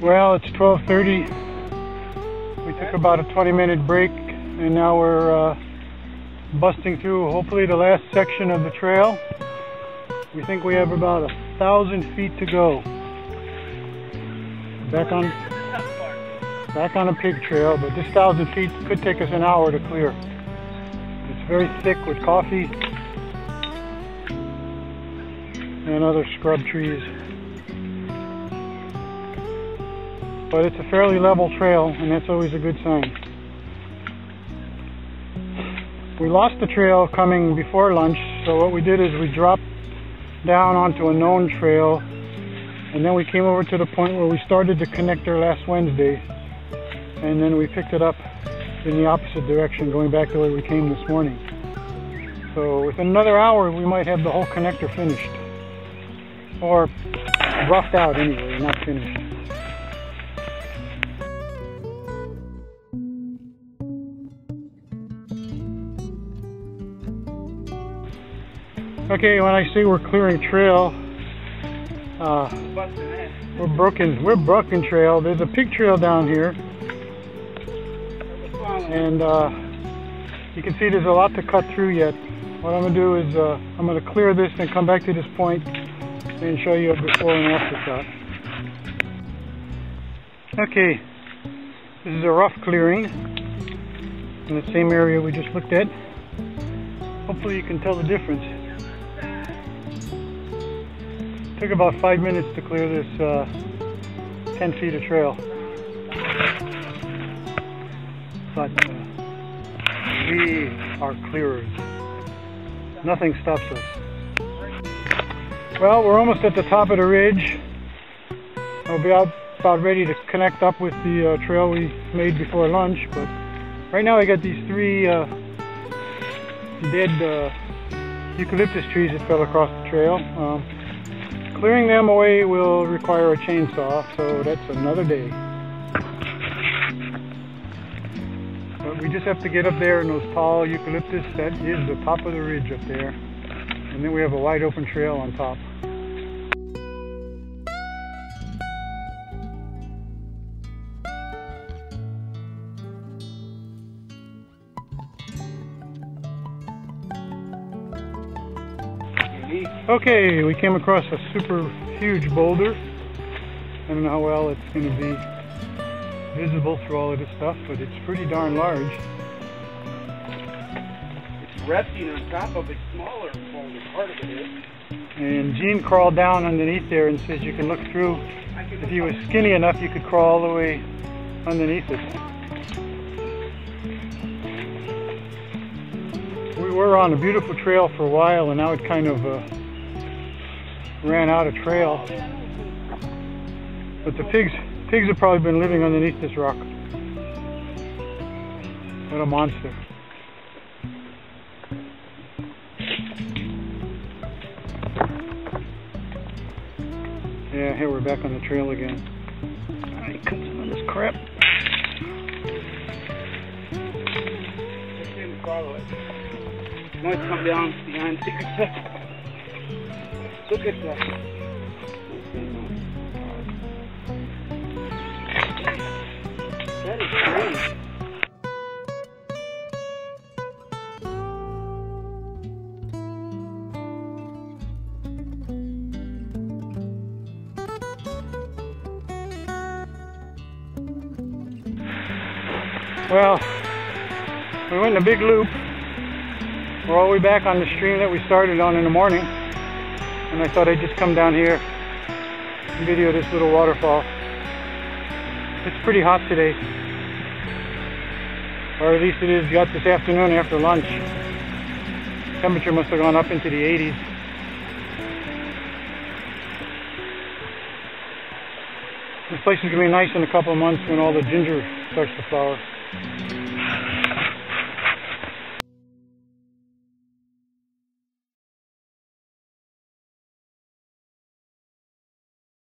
Well, it's 12:30. We took about a 20-minute break, and now we're busting through hopefully the last section of the trail. We think we have about 1,000 feet to go. Back on a pig trail, but this 1,000 feet could take us an hour to clear. It's very thick with coffee and other scrub trees. But it's a fairly level trail, and that's always a good sign. We lost the trail coming before lunch, so what we did is we dropped down onto a known trail, and then we came over to the point where we started to connect there last Wednesday, and then we picked it up in the opposite direction, going back the way we came this morning. So within another hour we might have the whole connector finished, or roughed out anyway, not finished. Okay, when I say we're clearing trail, we're broken trail. There's a pig trail down here, and you can see there's a lot to cut through yet. What I'm going to do is I'm going to clear this and come back to this point and show you a before and after shot. Okay, this is a rough clearing in the same area we just looked at. Hopefully you can tell the difference. Took about 5 minutes to clear this 10 feet of trail. But we are clearers. Nothing stops us. Well, we're almost at the top of the ridge. I'll be about ready to connect up with the trail we made before lunch, but right now I got these three dead eucalyptus trees that fell across the trail. Clearing them away will require a chainsaw, so that's another day. But we just have to get up there in those tall eucalyptus. That is the top of the ridge up there. And then we have a wide open trail on top. Okay, we came across a super huge boulder. I don't know how well it's going to be visible through all of this stuff, but it's pretty darn large. It's resting on top of a smaller boulder, part of it is. And Gene crawled down underneath there and says you can look through. If you were skinny enough, you could crawl all the way underneath it. We were on a beautiful trail for a while, and now it kind of ran out of trail. But the pigs have probably been living underneath this rock. What a monster. Yeah, here we're back on the trail again. Alright, cut some of this crap. Follow it. Might come down behind the Look at that. That is great. Well, we went in a big loop. We're all the way back on the stream that we started on in the morning, and I thought I'd just come down here and video this little waterfall. It's pretty hot today, or at least it got this afternoon after lunch. Temperature must have gone up into the 80s. This place is going to be nice in a couple of months when all the ginger starts to flower.